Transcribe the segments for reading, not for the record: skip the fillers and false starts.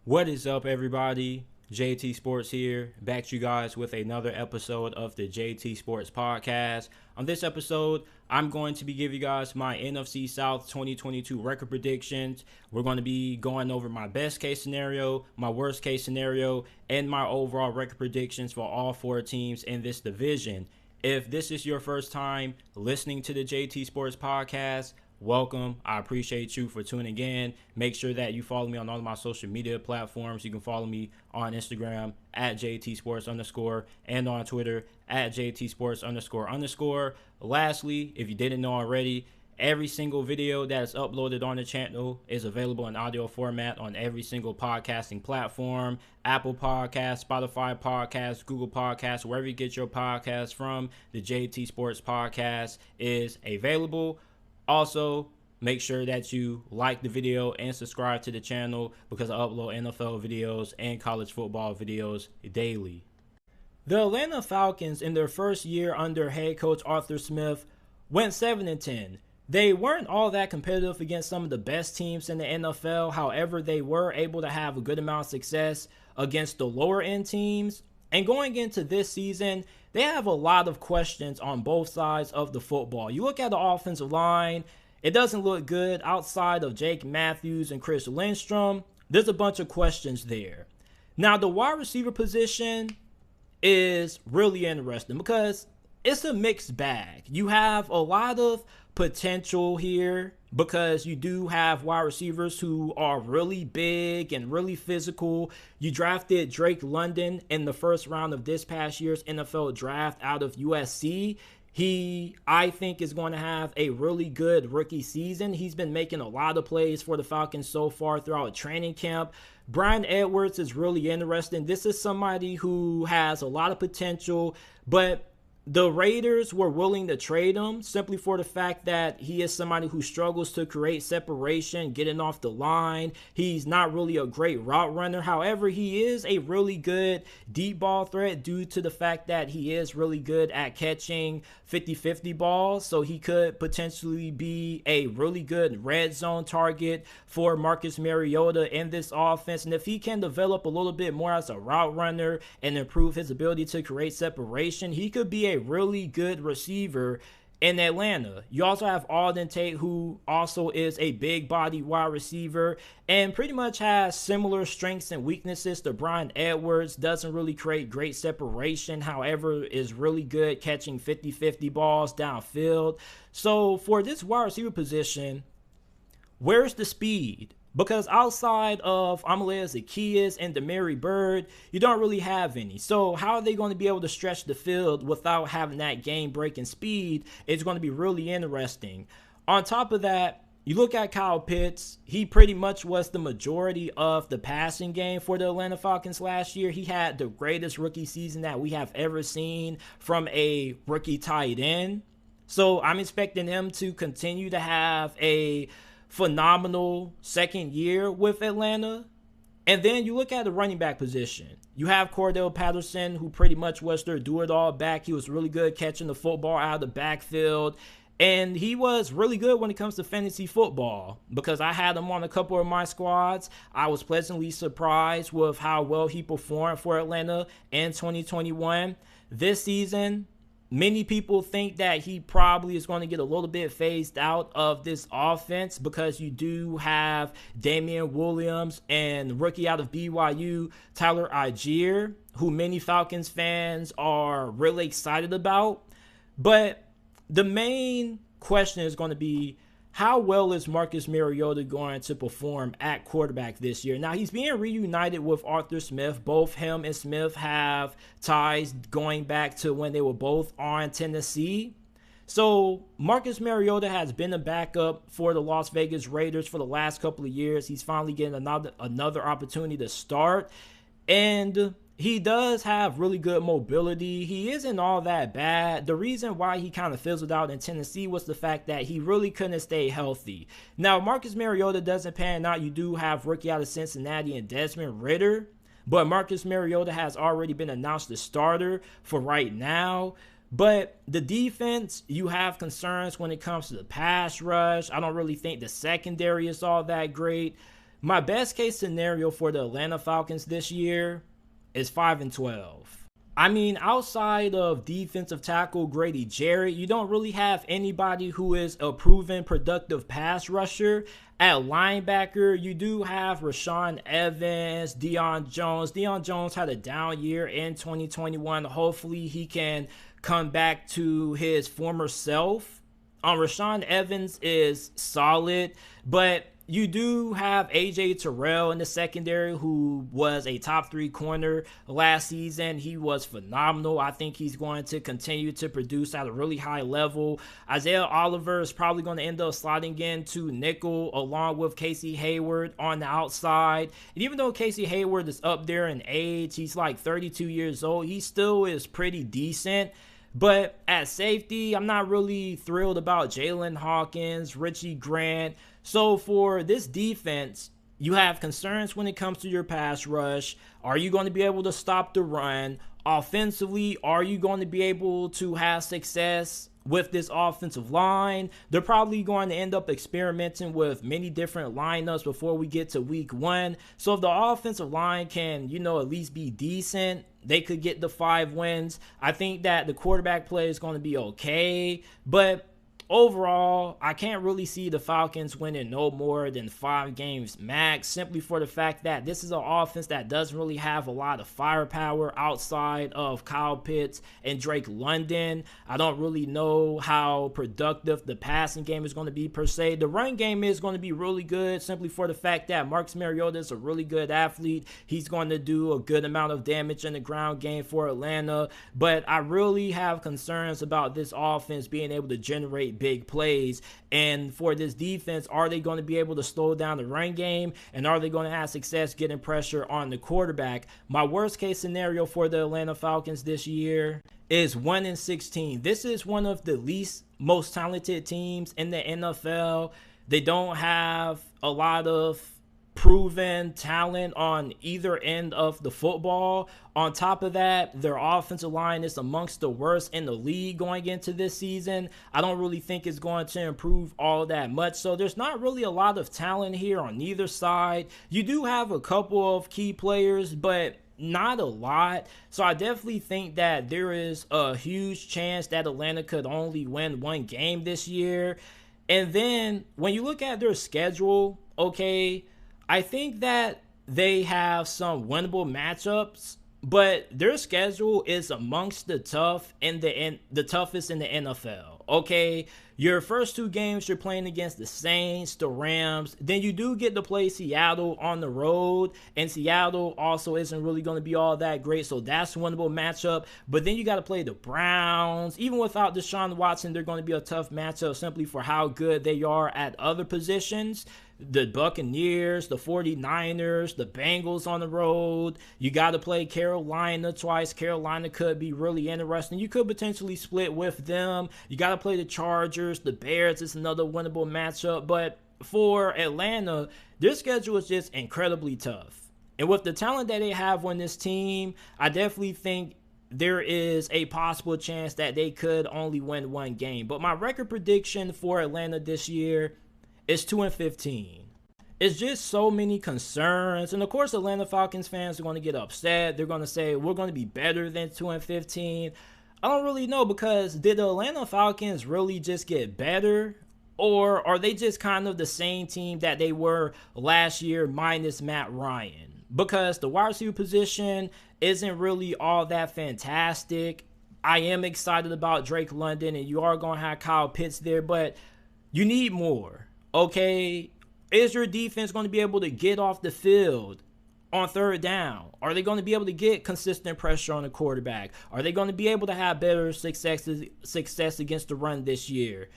What is up, everybody? JT Sports here, back to you guys with another episode of the JT Sports Podcast. On this episode, I'm going to be giving you guys my NFC South 2022 record predictions. We're going to be going over my best case scenario, my worst case scenario, and my overall record predictions for all four teams in this division. If this is your first time listening to the JT Sports Podcast, welcome. I appreciate you for tuning in. Make sure that you follow me on all of my social media platforms. You can follow me on Instagram at JTSports_ and on Twitter at JTSports__. Lastly, if you didn't know already, every single video that is uploaded on the channel is available in audio format on every single podcasting platform. Apple Podcasts, Spotify Podcasts, Google Podcasts, wherever you get your podcasts from, the JT Sports Podcast is available. Also, make sure that you like the video and subscribe to the channel because I upload NFL videos and college football videos daily. The Atlanta Falcons, in their first year under head coach Arthur Smith, went 7-10. They weren't all that competitive against some of the best teams in the NFL. However, they were able to have a good amount of success against the lower end teams. And going into this season, they have a lot of questions on both sides of the football. You look at the offensive line, it doesn't look good outside of Jake Matthews and Chris Lindstrom. There's a bunch of questions there. Now, the wide receiver position is really interesting because it's a mixed bag. You have a lot of potential here because you do have wide receivers who are really big and really physical. You drafted Drake London in the first round of this past year's NFL draft out of USC. He, I think, is going to have a really good rookie season. He's been making a lot of plays for the Falcons so far throughout training camp. Bryan Edwards is really interesting. This is somebody who has a lot of potential, but the Raiders were willing to trade him simply for the fact that he is somebody who struggles to create separation, getting off the line. He's not really a great route runner. However, he is a really good deep ball threat due to the fact that he is really good at catching 50-50 balls. So he could potentially be a really good red zone target for Marcus Mariota in this offense. And if he can develop a little bit more as a route runner and improve his ability to create separation, he could be a really good receiver in Atlanta. You also have Alden Tate, who also is a big body wide receiver and pretty much has similar strengths and weaknesses to Bryan Edwards. Doesn't really create great separation, however, is really good catching 50-50 balls downfield. So for this wide receiver position, where's the speed? Because outside of Amelie Zaccheaus and Demary Bird, you don't really have any. So how are they going to be able to stretch the field without having that game-breaking speed? It's going to be really interesting. On top of that, you look at Kyle Pitts. He pretty much was the majority of the passing game for the Atlanta Falcons last year. He had the greatest rookie season that we have ever seen from a rookie tight end. So I'm expecting him to continue to have a phenomenal second year with Atlanta. And then you look at the running back position. You have Cordell Patterson, who pretty much was their do-it-all back. He was really good catching the football out of the backfield. And he was really good when it comes to fantasy football because I had him on a couple of my squads. I was pleasantly surprised with how well he performed for Atlanta in 2021. This season, many people think that he probably is going to get a little bit phased out of this offense because you do have Damian Williams and rookie out of BYU, Tyler Algier, who many Falcons fans are really excited about. But the main question is going to be, how well is Marcus Mariota going to perform at quarterback this year? Now, he's being reunited with Arthur Smith. Both him and Smith have ties going back to when they were both on Tennessee. So Marcus Mariota has been a backup for the Las Vegas Raiders for the last couple of years. He's finally getting another opportunity to start. And he does have really good mobility. He isn't all that bad. The reason why he kind of fizzled out in Tennessee was the fact that he really couldn't stay healthy. Now, Marcus Mariota doesn't pan out. You do have rookie out of Cincinnati and Desmond Ridder, but Marcus Mariota has already been announced the starter for right now. But the defense, you have concerns when it comes to the pass rush. I don't really think the secondary is all that great. My best case scenario for the Atlanta Falcons this year is 5-12. I mean, outside of defensive tackle Grady Jarrett, you don't really have anybody who is a proven productive pass rusher. At linebacker, you do have Rashaan Evans, Deion Jones. Deion Jones had a down year in 2021. Hopefully, he can come back to his former self. Rashaan Evans is solid, but you do have A.J. Terrell in the secondary, who was a top 3 corner last season. He was phenomenal. I think he's going to continue to produce at a really high level. Isaiah Oliver is probably going to end up sliding into nickel along with Casey Hayward on the outside. And even though Casey Hayward is up there in age, he's like 32 years old, he still is pretty decent. But at safety, I'm not really thrilled about Jalen Hawkins, Richie Grant. So for this defense, you have concerns when it comes to your pass rush. Are you going to be able to stop the run? Offensively, are you going to be able to have success with this offensive line? They're probably going to end up experimenting with many different lineups before we get to week 1. So if the offensive line can, at least be decent, they could get the 5 wins. I think that the quarterback play is going to be okay, but overall, I can't really see the Falcons winning no more than 5 games max, simply for the fact that this is an offense that doesn't really have a lot of firepower outside of Kyle Pitts and Drake London. I don't really know how productive the passing game is going to be per se. The run game is going to be really good, simply for the fact that Marcus Mariota is a really good athlete. He's going to do a good amount of damage in the ground game for Atlanta, but I really have concerns about this offense being able to generate big plays. And for this defense, are they going to be able to slow down the run game, and are they going to have success getting pressure on the quarterback? My worst case scenario for the Atlanta Falcons this year is 1-16. This is one of the least most talented teams in the NFL. They don't have a lot of proven talent on either end of the football. On top of that, their offensive line is amongst the worst in the league going into this season. I don't really think it's going to improve all that much. So there's not really a lot of talent here on either side. You do have a couple of key players, but not a lot. So I definitely think that there is a huge chance that Atlanta could only win 1 game this year. And then when you look at their schedule, okay, I think that they have some winnable matchups, but their schedule is amongst the toughest in the NFL. Okay, your first 2 games you're playing against the Saints, the Rams. Then you do get to play Seattle on the road, and Seattle also isn't really going to be all that great, so that's a winnable matchup. But then you got to play the Browns. Even without Deshaun Watson, they're going to be a tough matchup simply for how good they are at other positions. The Buccaneers, the 49ers, the Bengals on the road. You got to play Carolina twice. Carolina could be really interesting. You could potentially split with them. You got to play the Chargers, the Bears. It's another winnable matchup. But for Atlanta, their schedule is just incredibly tough. And with the talent that they have on this team, I definitely think there is a possible chance that they could only win 1 game. But my record prediction for Atlanta this year is 2-15. It's just so many concerns. And of course, Atlanta Falcons fans are going to get upset. They're going to say, we're going to be better than 2-15. I don't really know, because did the Atlanta Falcons really just get better? Or are they just kind of the same team that they were last year minus Matt Ryan? Because the wide receiver position isn't really all that fantastic. I am excited about Drake London, and you are going to have Kyle Pitts there, but you need more. Okay, is your defense going to be able to get off the field on 3rd down? Are they going to be able to get consistent pressure on the quarterback? Are they going to be able to have better success against the run this year?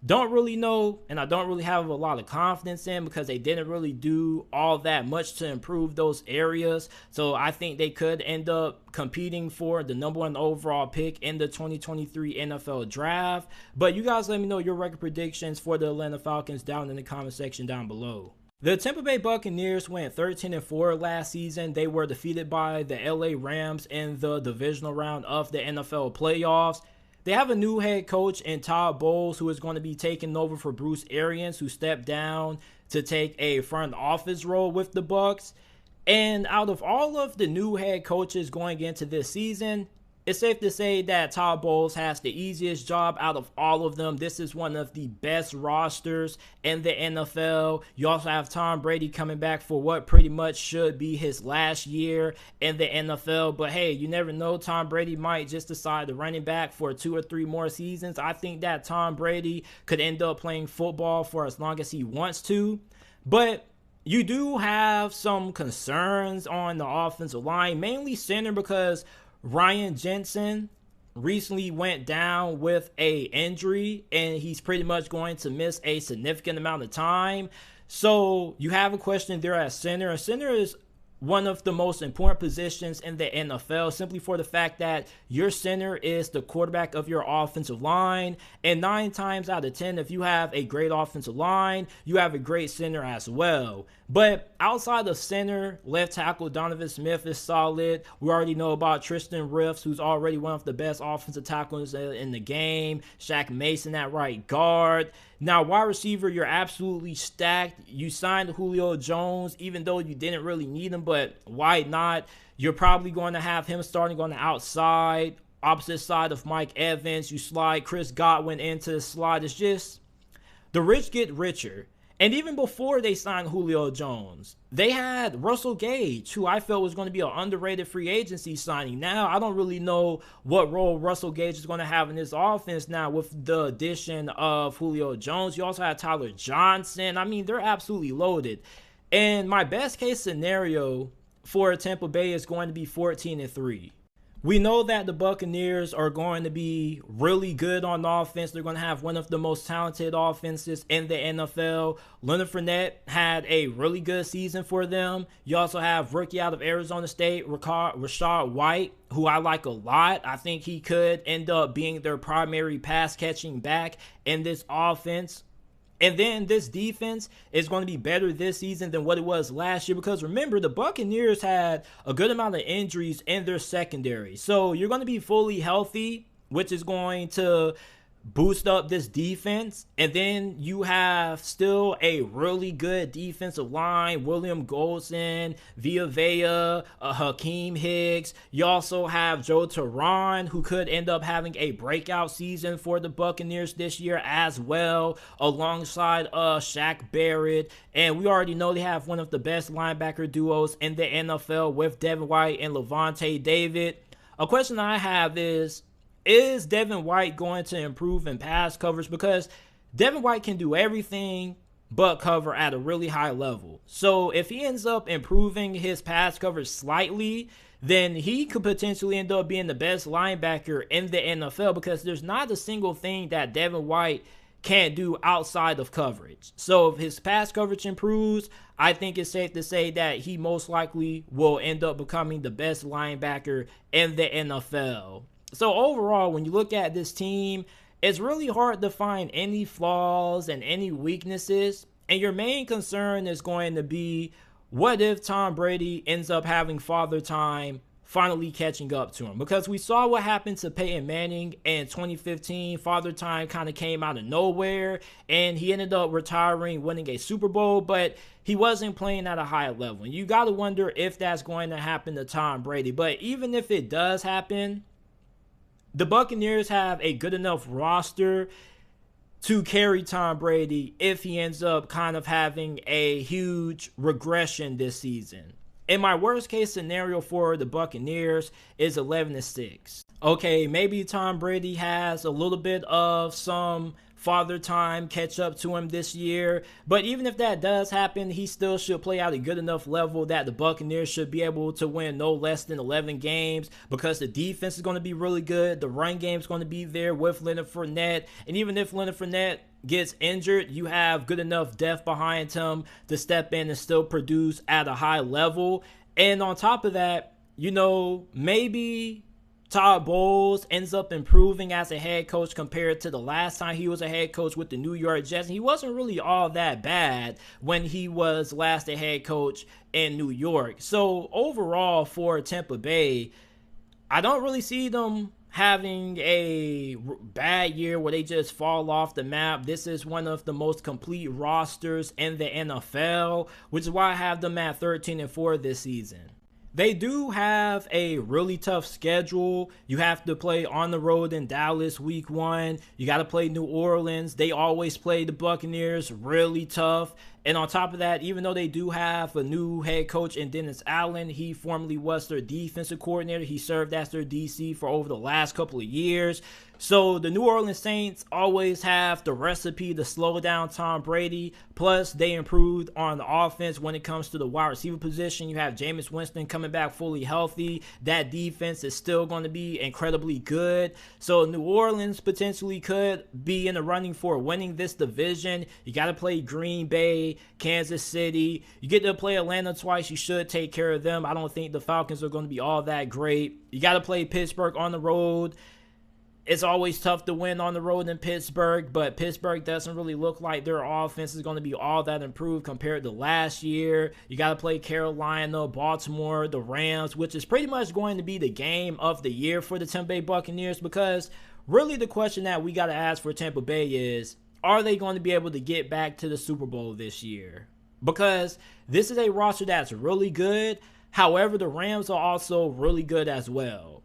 Don't really know, and I don't really have a lot of confidence in, because they didn't really do all that much to improve those areas. So I think they could end up competing for the number 1 overall pick in the 2023 NFL draft. But you guys let me know your record predictions for the Atlanta Falcons down in the comment section down below. The Tampa Bay Buccaneers went 13-4 last season. They were defeated by the LA Rams in the divisional round of the NFL playoffs. They have a new head coach in Todd Bowles, who is going to be taking over for Bruce Arians, who stepped down to take a front office role with the Bucs. And out of all of the new head coaches going into this season, it's safe to say that Todd Bowles has the easiest job out of all of them. This is one of the best rosters in the NFL. You also have Tom Brady coming back for what pretty much should be his last year in the NFL. But hey, you never know. Tom Brady might just decide to run it back for 2 or 3 more seasons. I think that Tom Brady could end up playing football for as long as he wants to. But you do have some concerns on the offensive line, mainly center, because Ryan Jensen recently went down with a injury, and he's pretty much going to miss a significant amount of time. So you have a question there at center. Center is one of the most important positions in the NFL, simply for the fact that your center is the quarterback of your offensive line. And 9 times out of 10, if you have a great offensive line, you have a great center as well. But outside of center, left tackle Donovan Smith is solid. We already know about Tristan Wirfs, who's already one of the best offensive tackles in the game. Shaq Mason at right guard. Now, wide receiver, you're absolutely stacked. You signed Julio Jones, even though you didn't really need him, but why not? You're probably going to have him starting on the outside, opposite side of Mike Evans. You slide Chris Godwin into the slot. It's just the rich get richer. And even before they signed Julio Jones, they had Russell Gage, who I felt was going to be an underrated free agency signing. Now, I don't really know what role Russell Gage is going to have in this offense now with the addition of Julio Jones. You also have Tyler Johnson. I mean, they're absolutely loaded. And my best case scenario for Tampa Bay is going to be 14-3. We know that the Buccaneers are going to be really good on offense. They're going to have one of the most talented offenses in the NFL. Leonard Fournette had a really good season for them. You also have rookie out of Arizona State, Rachaad White, who I like a lot. I think he could end up being their primary pass-catching back in this offense. And then this defense is going to be better this season than what it was last year, because remember, the Buccaneers had a good amount of injuries in their secondary. So you're going to be fully healthy, which is going to boost up this defense. And then you have still a really good defensive line: William Golson, Vita Vea, Hakeem Hicks. You also have Joe Teron, who could end up having a breakout season for the Buccaneers this year as well, alongside Shaq Barrett. And we already know they have one of the best linebacker duos in the NFL with Devin White and Levante David. A question I have is Devin White going to improve in pass coverage? Because Devin White can do everything but cover at a really high level. So if he ends up improving his pass coverage slightly, then he could potentially end up being the best linebacker in the NFL, because there's not a single thing that Devin White can't do outside of coverage. So if his pass coverage improves, I think it's safe to say that he most likely will end up becoming the best linebacker in the NFL. So overall, when you look at this team, it's really hard to find any flaws and any weaknesses. And your main concern is going to be, what if Tom Brady ends up having father time finally catching up to him? Because we saw what happened to Peyton Manning in 2015. Father time kind of came out of nowhere, and he ended up retiring, winning a Super Bowl, but he wasn't playing at a high level. And you got to wonder if that's going to happen to Tom Brady. But even if it does happen, the Buccaneers have a good enough roster to carry Tom Brady if he ends up kind of having a huge regression this season. And my worst case scenario for the Buccaneers is 11-6. Okay, maybe Tom Brady has a little bit of some father time catch up to him this year, but even if that does happen, he still should play out a good enough level that the Buccaneers should be able to win no less than 11 games, because the defense is going to be really good. The run game is going to be there with Leonard Fournette, and even if Leonard Fournette gets injured, you have good enough depth behind him to step in and still produce at a high level. And on top of that, you know, maybe Todd Bowles ends up improving as a head coach compared to the last time he was a head coach with the New York Jets. And he wasn't really all that bad when he was last a head coach in New York. So overall for Tampa Bay, I don't really see them having a bad year where they just fall off the map. This is one of the most complete rosters in the NFL, which is why I have them at 13-4 this season. They do have a really tough schedule. You have to play on the road in Dallas week 1. You got to play New Orleans. They always play the Buccaneers really tough. And on top of that, even though they do have a new head coach in Dennis Allen, he formerly was their defensive coordinator. He served as their DC for over the last couple of years. So the New Orleans Saints always have the recipe to slow down Tom Brady. Plus, they improved on the offense when it comes to the wide receiver position. You have Jameis Winston coming back fully healthy. That defense is still going to be incredibly good. So New Orleans potentially could be in the running for winning this division. You got to play Green Bay, Kansas City. You get to play Atlanta twice. You should take care of them. I don't think the Falcons are going to be all that great. You got to play Pittsburgh on the road. It's always tough to win on the road in Pittsburgh, but Pittsburgh doesn't really look like their offense is going to be all that improved compared to last year. You got to play Carolina, Baltimore, the Rams, which is pretty much going to be the game of the year for the Tampa Bay Buccaneers, because really the question that we got to ask for Tampa Bay is, are they going to be able to get back to the Super Bowl this year? Because this is a roster that's really good. However, the Rams are also really good as well.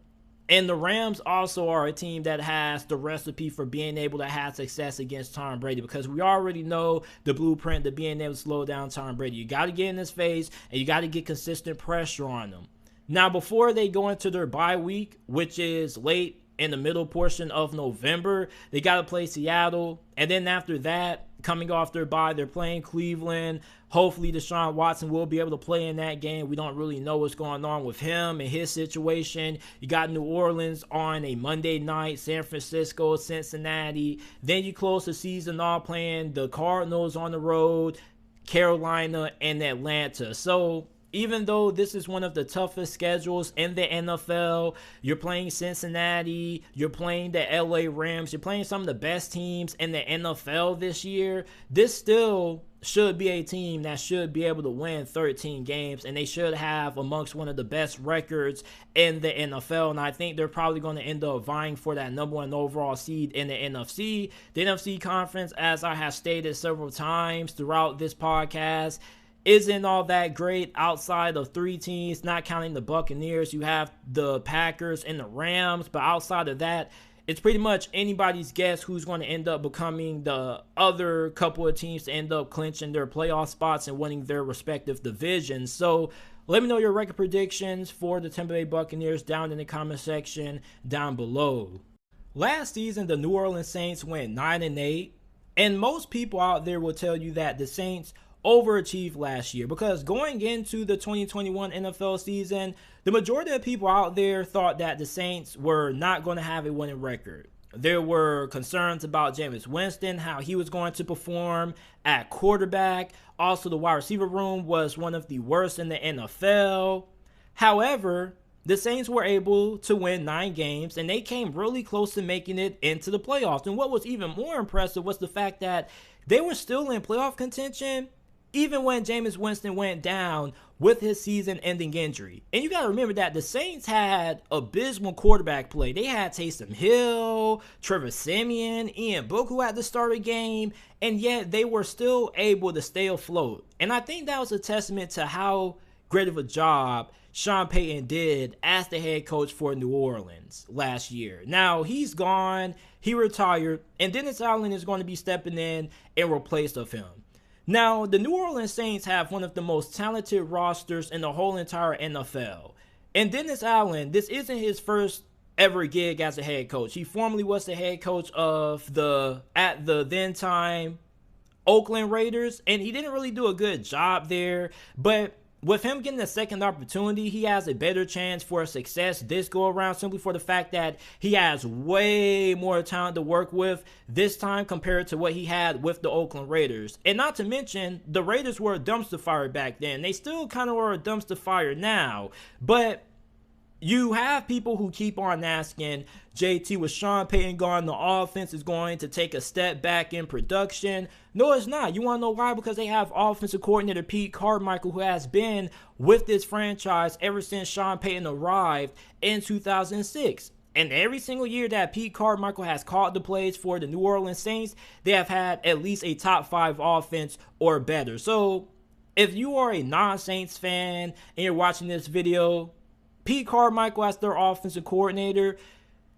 And the Rams also are a team that has the recipe for being able to have success against Tom Brady, because we already know the blueprint to being able to slow down Tom Brady. You got to get in his face, and you got to get consistent pressure on him. Now, before they go into their bye week, which is late in the middle portion of November, they got to play Seattle. And then after that, coming off their bye, they're playing Cleveland. Hopefully, Deshaun Watson will be able to play in that game. We don't really know what's going on with him and his situation. You got New Orleans on a Monday night, San Francisco, Cincinnati. Then you close the season off playing the Cardinals on the road, Carolina, and Atlanta. So even though this is one of the toughest schedules in the NFL, you're playing Cincinnati, you're playing the LA Rams, you're playing some of the best teams in the NFL this year, this still should be a team that should be able to win 13 games, and they should have amongst one of the best records in the NFL. And I think they're probably going to end up vying for that number 1 overall seed in the NFC. The NFC conference, as I have stated several times throughout this podcast, isn't all that great outside of 3 teams, not counting the Buccaneers. You have the Packers and the Rams, but outside of that, it's pretty much anybody's guess who's going to end up becoming the other couple of teams to end up clinching their playoff spots and winning their respective divisions. So let me know your record predictions for the Tampa Bay Buccaneers down in the comment section down below. Last season, the New Orleans Saints went 9-8, and most people out there will tell you that the Saints overachieved last year, because going into the 2021 NFL season, the majority of people out there thought that the Saints were not going to have a winning record. There were concerns about Jameis Winston, how he was going to perform at quarterback. Also, the wide receiver room was one of the worst in the NFL. However, the Saints were able to win 9 games, and they came really close to making it into the playoffs. And what was even more impressive was the fact that they were still in playoff contention even when Jameis Winston went down with his season-ending injury. And you got to remember that the Saints had abysmal quarterback play. They had Taysom Hill, Trevor Siemian, Ian Book, who had to start a game, and yet they were still able to stay afloat. And I think that was a testament to how great of a job Sean Peyton did as the head coach for New Orleans last year. Now, he's gone, he retired, and Dennis Allen is going to be stepping in replace of him. Now, the New Orleans Saints have one of the most talented rosters in the whole entire NFL. And Dennis Allen, this isn't his first ever gig as a head coach. He formerly was the head coach of at the then time Oakland Raiders, and he didn't really do a good job there. But with him getting a second opportunity, he has a better chance for success this go around, simply for the fact that he has way more talent to work with this time compared to what he had with the Oakland Raiders. And not to mention, the Raiders were a dumpster fire back then. They still kind of are a dumpster fire now. But you have people who keep on asking, JT, with Sean Payton gone, the offense is going to take a step back in production. No, it's not. You want to know why? Because they have offensive coordinator Pete Carmichael, who has been with this franchise ever since Sean Payton arrived in 2006. And every single year that Pete Carmichael has called the plays for the New Orleans Saints, they have had at least a top 5 offense or better. So if you are a non-Saints fan and you're watching this video, Pete Carmichael as their offensive coordinator,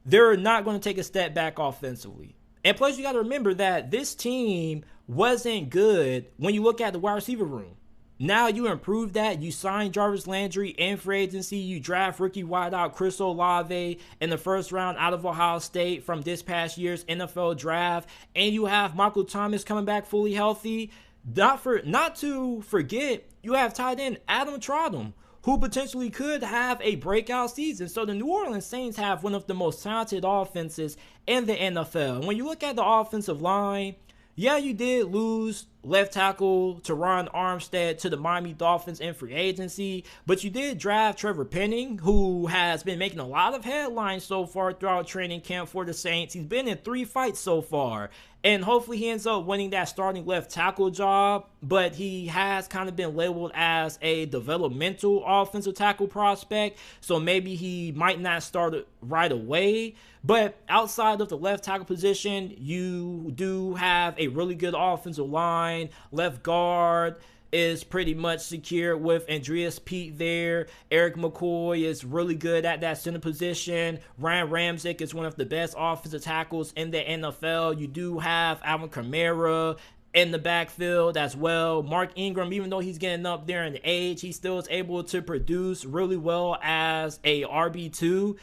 they're not going to take a step back offensively. And plus, you got to remember that this team wasn't good when you look at the wide receiver room. Now you improve that. You sign Jarvis Landry in free agency. You draft rookie wideout Chris Olave in the first round out of Ohio State from this past year's NFL draft. And you have Michael Thomas coming back fully healthy. Not to forget, you have tight end Adam Trottem, who potentially could have a breakout season. So the New Orleans Saints have one of the most talented offenses in the NFL. When you look at the offensive line, yeah, you did lose left tackle Teron Armstead to the Miami Dolphins in free agency, but you did draft Trevor Penning, who has been making a lot of headlines so far throughout training camp for the Saints. He's been in 3 fights so far, and hopefully he ends up winning that starting left tackle job, but he has kind of been labeled as a developmental offensive tackle prospect, so maybe he might not start right away. But outside of the left tackle position, you do have a really good offensive line. Left guard is pretty much secure with Andreas Pete there. Eric McCoy is really good at that center position. Ryan Ramczyk is one of the best offensive tackles in the NFL. You do have Alvin Kamara in the backfield as well. Mark Ingram, even though he's getting up there in age, he still is able to produce really well as a RB2.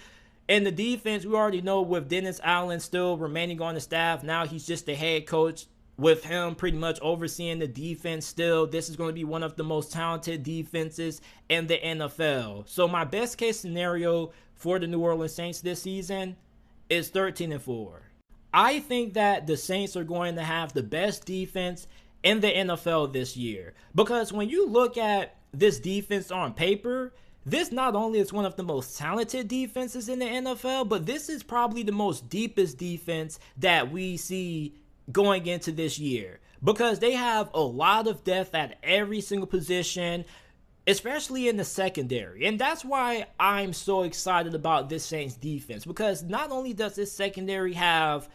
And the defense, we already know with Dennis Allen still remaining on the staff. Now he's just the head coach. With him pretty much overseeing the defense still, this is going to be one of the most talented defenses in the NFL. So my best case scenario for the New Orleans Saints this season is 13-4. I think that the Saints are going to have the best defense in the NFL this year. Because when you look at this defense on paper, this not only is one of the most talented defenses in the NFL, but this is probably the most deepest defense that we see going into this year, because they have a lot of depth at every single position, especially in the secondary. And that's why I'm so excited about this Saints defense, because not only does this secondary have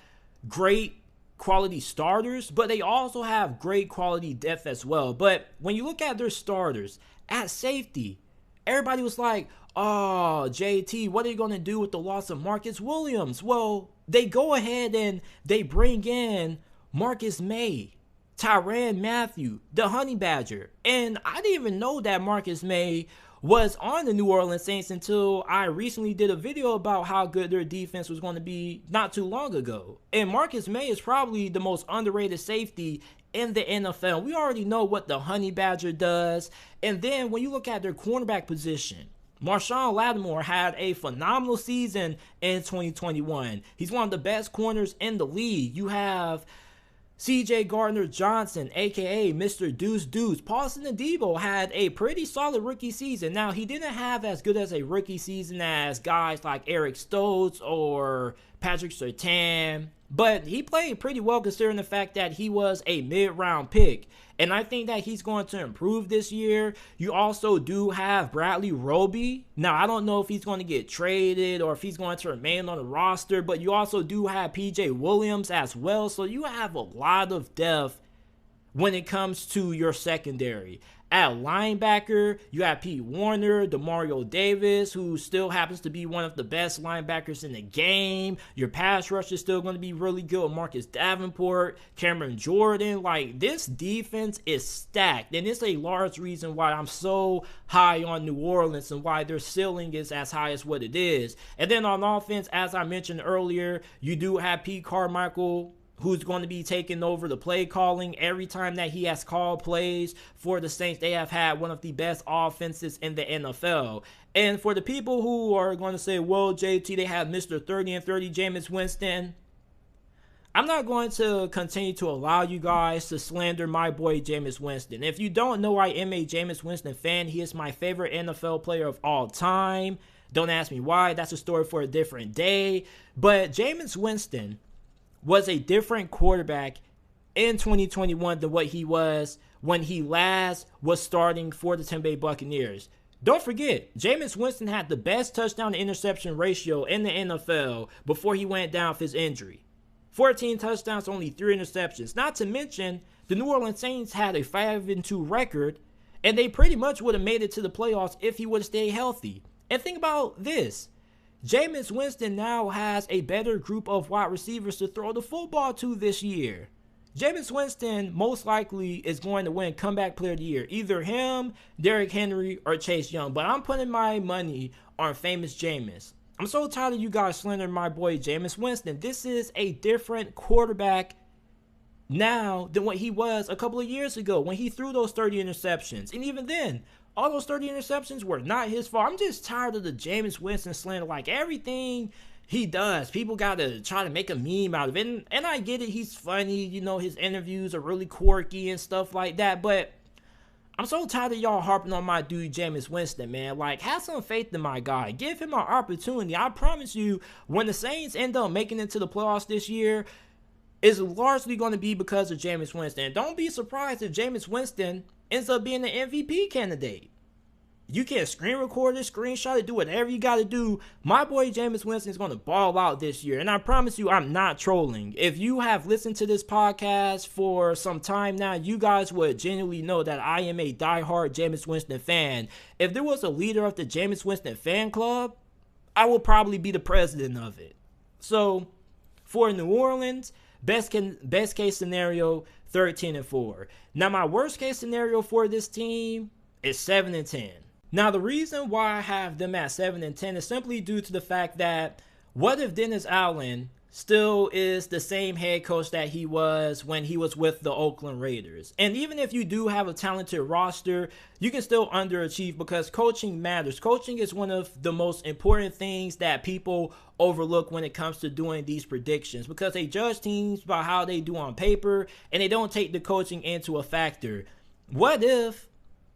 great quality starters, but they also have great quality depth as well. But when you look at their starters at safety, everybody was like, oh, JT, what are you going to do with the loss of Marcus Williams? Well, they go ahead and they bring in Marcus May, Tyrann Mathieu, the Honey Badger. And I didn't even know that Marcus May was on the New Orleans Saints until I recently did a video about how good their defense was going to be not too long ago. And Marcus May is probably the most underrated safety in the NFL. We already know what the Honey Badger does. And then when you look at their cornerback position, Marshawn Lattimore had a phenomenal season in 2021. He's one of the best corners in the league. You have C.J. Gardner-Johnson, a.k.a. Mr. Deuce Deuce. Paulson Adebo had a pretty solid rookie season. Now, he didn't have as good as a rookie season as guys like Eric Stoltz or Patrick Surtain, but he played pretty well considering the fact that he was a mid-round pick. And I think that he's going to improve this year. You also do have Bradley Roby. Now, I don't know if he's going to get traded or if he's going to remain on the roster, but you also do have PJ Williams as well. So you have a lot of depth when it comes to your secondary. At linebacker, you have Pete Warner, Demario Davis, who still happens to be one of the best linebackers in the game. Your pass rush is still going to be really good with Marcus Davenport, Cameron Jordan. Like, this defense is stacked, and it's a large reason why I'm so high on New Orleans and why their ceiling is as high as what it is. And then on offense, as I mentioned earlier, you do have Pete Carmichael, who's going to be taking over the play calling. Every time that he has called plays for the Saints, they have had one of the best offenses in the NFL. And for the people who are going to say, well, JT, they have Mr. 30 and 30 Jameis Winston, I'm not going to continue to allow you guys to slander my boy Jameis Winston. If you don't know, I am a Jameis Winston fan. He is my favorite NFL player of all time. Don't ask me why. That's a story for a different day. But Jameis Winston was a different quarterback in 2021 than what he was when he last was starting for the Tampa Bay Buccaneers. Don't forget, Jameis Winston had the best touchdown to interception ratio in the NFL before he went down with his injury. 14 touchdowns, only 3 interceptions. Not to mention, the New Orleans Saints had a 5-2 record, and they pretty much would have made it to the playoffs if he would have stayed healthy. And think about this. Jameis Winston now has a better group of wide receivers to throw the football to this year. Jameis Winston most likely is going to win Comeback Player of the Year. Either him, Derrick Henry, or Chase Young. But I'm putting my money on famous Jameis. I'm so tired of you guys slandering my boy Jameis Winston. This is a different quarterback now than what he was a couple of years ago when he threw those 30 interceptions. And even then, all those 30 interceptions were not his fault. I'm just tired of the Jameis Winston slander. Like, everything he does, people got to try to make a meme out of it. And I get it. He's funny. You know, his interviews are really quirky and stuff like that. But I'm so tired of y'all harping on my dude, Jameis Winston, man. Like, have some faith in my guy. Give him an opportunity. I promise you, when the Saints end up making it to the playoffs this year, it's largely going to be because of Jameis Winston. And don't be surprised if Jameis Winston ends up being the MVP candidate. You can screen record it, screenshot it, do whatever you got to do. My boy Jameis Winston is going to ball out this year. And I promise you, I'm not trolling. If you have listened to this podcast for some time now, you guys would genuinely know that I am a diehard Jameis Winston fan. If there was a leader of the Jameis Winston fan club, I would probably be the president of it. So, for New Orleans, best case scenario, 13-4. Now, my worst case scenario for this team is 7-10. Now, the reason why I have them at 7-10 is simply due to the fact that what if Dennis Allen still is the same head coach that he was when he was with the Oakland Raiders? And even if you do have a talented roster, you can still underachieve because coaching matters. Coaching is one of the most important things that people overlook when it comes to doing these predictions because they judge teams by how they do on paper and they don't take the coaching into a factor. What if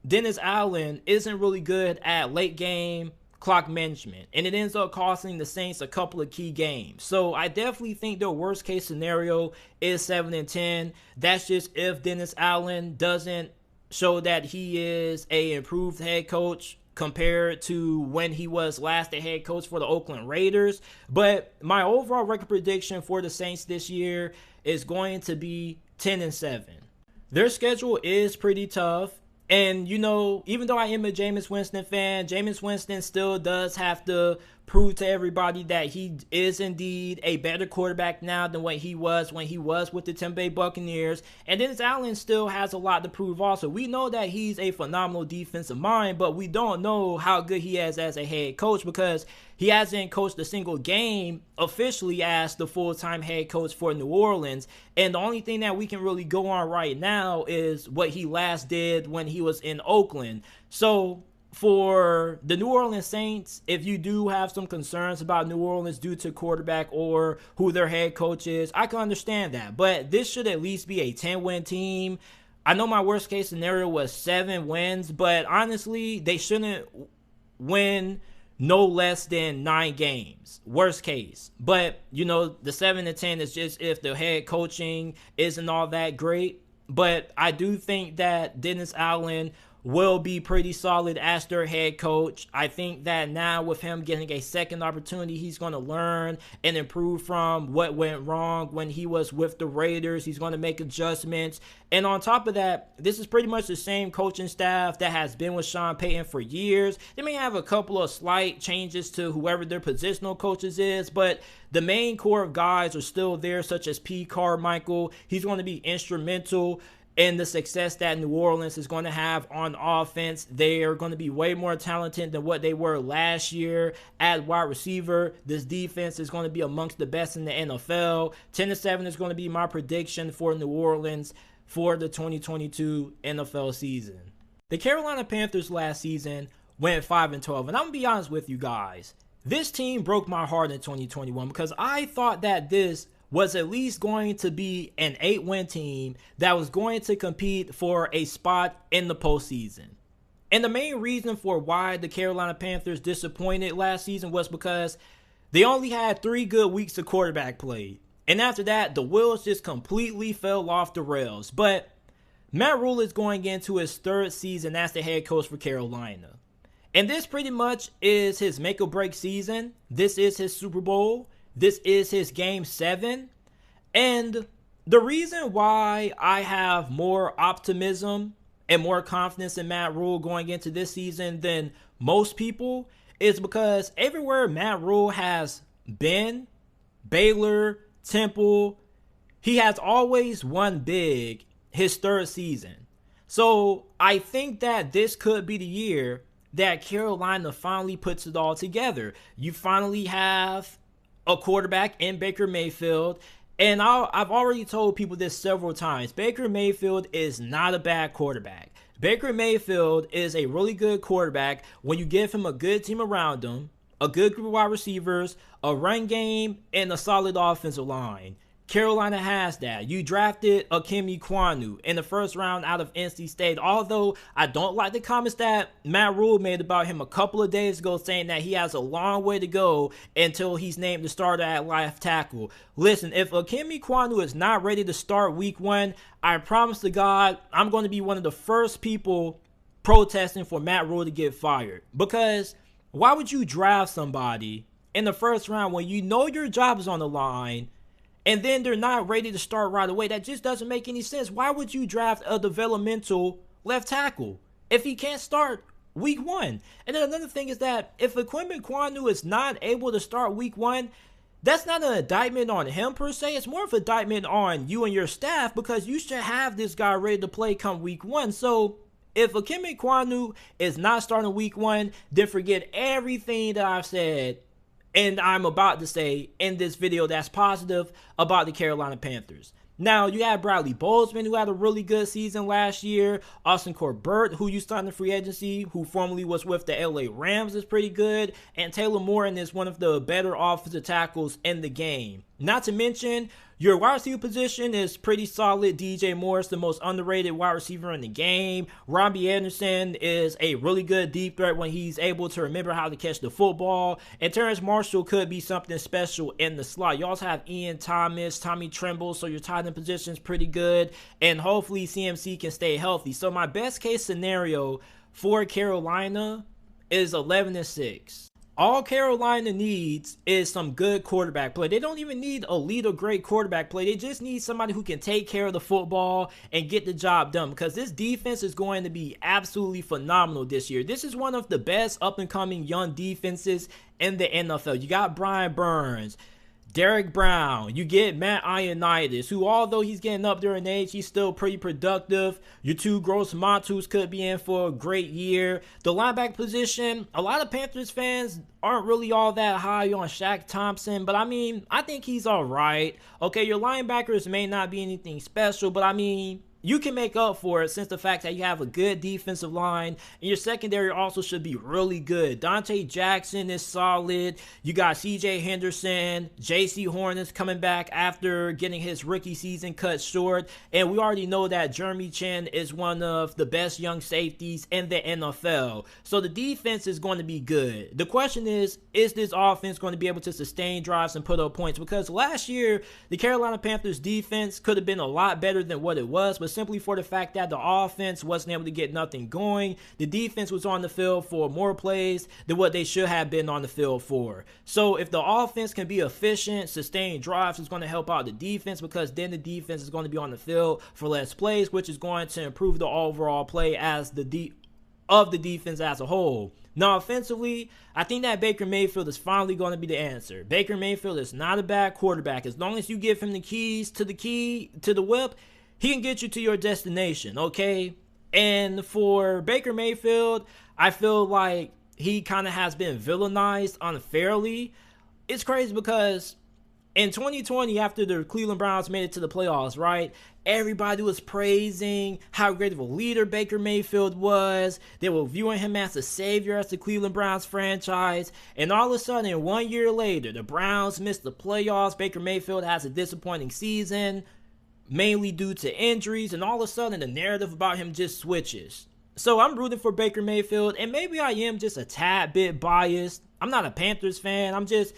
Dennis Allen isn't really good at late game clock management, and it ends up costing the Saints a couple of key games? So I definitely think the worst case scenario is 7-10. That's just if Dennis Allen doesn't show that he is a improved head coach compared to when he was last the head coach for the Oakland Raiders. But my overall record prediction for the Saints this year is going to be 10-7. Their schedule is pretty tough. And, you know, even though I am a Jameis Winston fan, Jameis Winston still does have to prove to everybody that he is indeed a better quarterback now than what he was when he was with the Tampa Bay Buccaneers. And Dennis Allen still has a lot to prove also. We know that he's a phenomenal defensive mind, but we don't know how good he is as a head coach because he hasn't coached a single game officially as the full-time head coach for New Orleans. And the only thing that we can really go on right now is what he last did when he was in Oakland. So for the New Orleans Saints, if you do have some concerns about New Orleans due to quarterback or who their head coach is, I can understand that. But this should at least be a 10-win team. I know my worst case scenario was 7 wins, but honestly, they shouldn't win no less than 9 games, worst case. But, you know, the 7-10 is just if the head coaching isn't all that great. But I do think that Dennis Allen will be pretty solid as their head coach. I think that now with him getting a second opportunity, he's going to learn and improve from what went wrong when he was with the Raiders. He's going to make adjustments. And on top of that, this is pretty much the same coaching staff that has been with Sean Peyton for years. They may have a couple of slight changes to whoever their positional coaches is, but the main core of guys are still there, such as P. Carmichael. He's going to be instrumental in the success that New Orleans is going to have on offense. They are going to be way more talented than what they were last year at wide receiver. This defense is going to be amongst the best in the NFL. 10-7 is going to be my prediction for New Orleans for the 2022 NFL season. The Carolina Panthers last season went 5-12, and I'm going to be honest with you guys. This team broke my heart in 2021 because I thought that this was at least going to be an 8-win team that was going to compete for a spot in the postseason. And the main reason for why the Carolina Panthers disappointed last season was because they only had 3 good weeks of quarterback play. And after that, the wheels just completely fell off the rails. But Matt Rhule is going into his 3rd season as the head coach for Carolina. And this pretty much is his make or break season. This is his Super Bowl. This is his game 7. And the reason why I have more optimism and more confidence in Matt Rhule going into this season than most people is because everywhere Matt Rhule has been, Baylor, Temple, he has always won big his 3rd season. So I think that this could be the year that Carolina finally puts it all together. You finally have a quarterback in Baker Mayfield. And I've already told people this several times. Baker Mayfield is not a bad quarterback. Baker Mayfield is a really good quarterback when you give him a good team around him, a good group of wide receivers, a run game, and a solid offensive line. Carolina has that. You drafted Akem Ekwonu in the 1st round out of NC State. Although I don't like the comments that Matt Rhule made about him a couple of days ago, saying that he has a long way to go until he's named the starter at left tackle. Listen, if Akem Ekwonu is not ready to start week 1, I promise to God, I'm going to be one of the first people protesting for Matt Rhule to get fired. Because why would you draft somebody in the 1st round when you know your job is on the line, and then they're not ready to start right away? That just doesn't make any sense. Why would you draft a developmental left tackle if he can't start week 1? And then another thing is that if Akem Ekwonu is not able to start week 1, that's not an indictment on him per se. It's more of an indictment on you and your staff, because you should have this guy ready to play come week 1. So if Akem Ekwonu is not starting week 1, then forget everything that I've said and I'm about to say in this video that's positive about the Carolina Panthers. Now, you have Bradley Bozeman, who had a really good season last year. Austin Corbett, who you signed in free agency, who formerly was with the LA Rams, is pretty good. And Taylor Morin is one of the better offensive tackles in the game. Not to mention, your wide receiver position is pretty solid. DJ Morris, the most underrated wide receiver in the game. Robbie Anderson is a really good deep threat when he's able to remember how to catch the football. And Terrence Marshall could be something special in the slot. You also have Ian Thomas, Tommy Tremble, so your tight end position is pretty good. And hopefully CMC can stay healthy. So my best case scenario for Carolina is 11-6. All Carolina needs is some good quarterback play. They don't even need elite or great quarterback play. They just need somebody who can take care of the football and get the job done, because this defense is going to be absolutely phenomenal this year. This is one of the best up-and-coming young defenses in the NFL. You got Brian Burns, Derek Brown, you get Matt Ioannidis, who although he's getting up there in age, he's still pretty productive. Your two Gross Matus could be in for a great year. The linebacker position, a lot of Panthers fans aren't really all that high on Shaq Thompson, but I mean, I think he's all right. Okay, your linebackers may not be anything special, but I mean, you can make up for it since the fact that you have a good defensive line, and your secondary also should be really good. Dante Jackson is solid. You got CJ Henderson. JC Horn is coming back after getting his rookie season cut short. And we already know that Jeremy Chin is one of the best young safeties in the NFL. So the defense is going to be good. The question is this offense going to be able to sustain drives and put up points? Because last year, the Carolina Panthers defense could have been a lot better than what it was, but simply for the fact that the offense wasn't able to get nothing going. The defense was on the field for more plays than what they should have been on the field for. So if the offense can be efficient, sustain drives, it's going to help out the defense, because then the defense is going to be on the field for less plays, which is going to improve the overall play as of the defense as a whole. Now, offensively, I think that Baker Mayfield is finally going to be the answer. Baker Mayfield is not a bad quarterback. As long as you give him the keys to the whip, he can get you to your destination, okay? And for Baker Mayfield, I feel like he kind of has been villainized unfairly. It's crazy because in 2020, after the Cleveland Browns made it to the playoffs, right, everybody was praising how great of a leader Baker Mayfield was. They were viewing him as a savior as the Cleveland Browns franchise. And all of a sudden, 1 year later, the Browns missed the playoffs. Baker Mayfield has a disappointing season, mainly due to injuries, and all of a sudden the narrative about him just switches. So I'm rooting for Baker Mayfield, and maybe I am just a tad bit biased. I'm not a Panthers fan. I'm just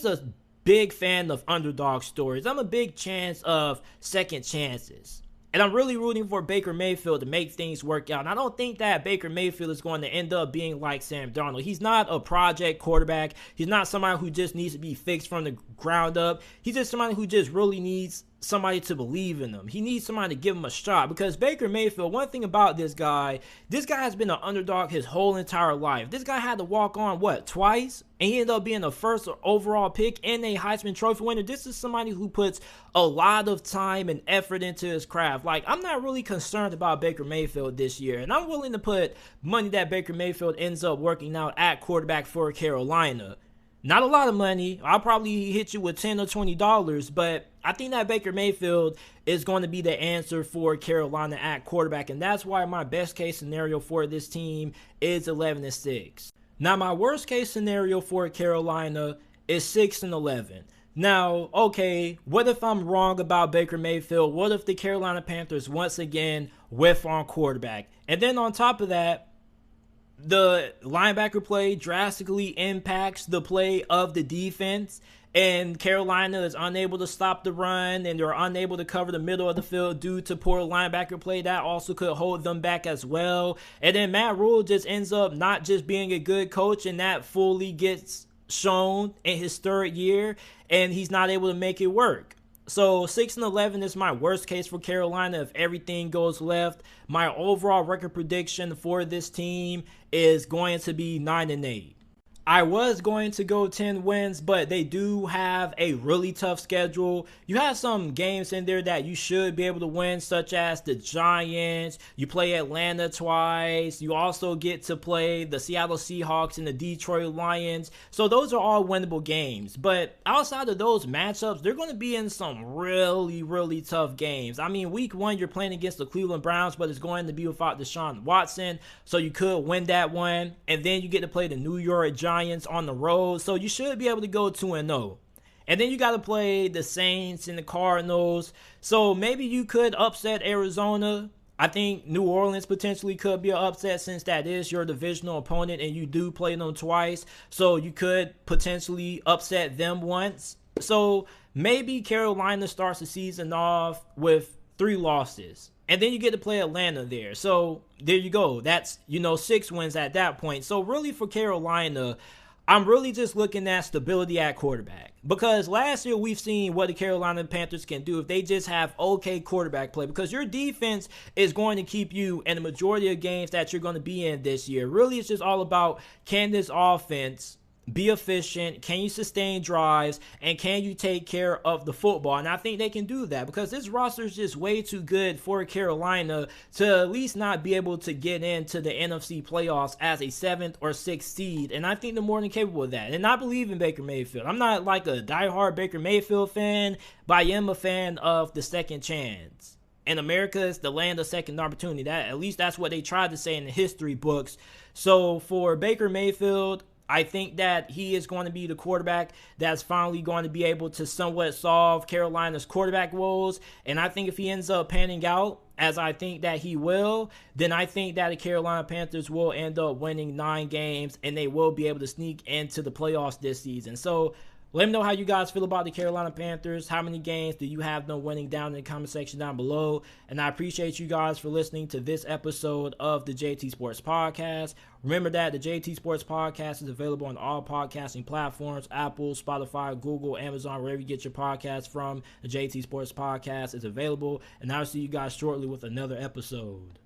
a big fan of underdog stories. I'm a big chance of second chances. And I'm really rooting for Baker Mayfield to make things work out. And I don't think that Baker Mayfield is going to end up being like Sam Darnold. He's not a project quarterback. He's not somebody who just needs to be fixed from the ground up. He's just somebody who just really needs somebody to believe in him. He needs somebody to give him a shot, because Baker Mayfield, one thing about this guy has been an underdog his whole entire life. This guy had to walk on, twice? And he ended up being the first overall pick and a Heisman Trophy winner. This is somebody who puts a lot of time and effort into his craft. Like, I'm not really concerned about Baker Mayfield this year, and I'm willing to put money that Baker Mayfield ends up working out at quarterback for Carolina. Not a lot of money. I'll probably hit you with $10 or $20, but I think that Baker Mayfield is going to be the answer for Carolina at quarterback, and that's why my best case scenario for this team is 11-6. Now, my worst case scenario for Carolina is 6-11. Now, okay, what if I'm wrong about Baker Mayfield? What if the Carolina Panthers once again whiff on quarterback? And then on top of that, the linebacker play drastically impacts the play of the defense, and Carolina is unable to stop the run, and they're unable to cover the middle of the field due to poor linebacker play. That also could hold them back as well. And then Matt Rhule just ends up not just being a good coach, and that fully gets shown in his third year, and he's not able to make it work. So 6-11 is my worst case for Carolina if everything goes left. My overall record prediction for this team is going to be 9-8. I was going to go 10 wins, but they do have a really tough schedule. You have some games in there that you should be able to win, such as the Giants. You play Atlanta twice. You also get to play the Seattle Seahawks and the Detroit Lions. So those are all winnable games. But outside of those matchups, they're going to be in some really, really tough games. I mean, week 1, you're playing against the Cleveland Browns, but it's going to be without Deshaun Watson. So you could win that one. And then you get to play the New York Giants on the road, so you should be able to go 2-0. And then you got to play the Saints and the Cardinals, so maybe you could upset Arizona. I think New Orleans potentially could be an upset, since that is your divisional opponent and you do play them twice, so you could potentially upset them once. So maybe Carolina starts the season off with 3 losses. And then you get to play Atlanta there. So there you go. That's, 6 wins at that point. So really for Carolina, I'm really just looking at stability at quarterback. Because last year we've seen what the Carolina Panthers can do if they just have okay quarterback play. Because your defense is going to keep you in the majority of games that you're going to be in this year. Really, it's just all about, can this offense be efficient? Can you sustain drives? And can you take care of the football? And I think they can do that, because this roster is just way too good for Carolina to at least not be able to get into the NFC playoffs as a 7th or 6th seed. And I think they're more than capable of that. And I believe in Baker Mayfield. I'm not like a diehard Baker Mayfield fan, but I am a fan of the second chance. And America is the land of second opportunity. At least that's what they tried to say in the history books. So for Baker Mayfield, I think that he is going to be the quarterback that's finally going to be able to somewhat solve Carolina's quarterback woes. And I think if he ends up panning out, as I think that he will, then I think that the Carolina Panthers will end up winning 9 games and they will be able to sneak into the playoffs this season. So let me know how you guys feel about the Carolina Panthers. How many games do you have them winning down in the comment section down below? And I appreciate you guys for listening to this episode of the JT Sports Podcast. Remember that the JT Sports Podcast is available on all podcasting platforms: Apple, Spotify, Google, Amazon, wherever you get your podcasts from. The JT Sports Podcast is available. And I'll see you guys shortly with another episode.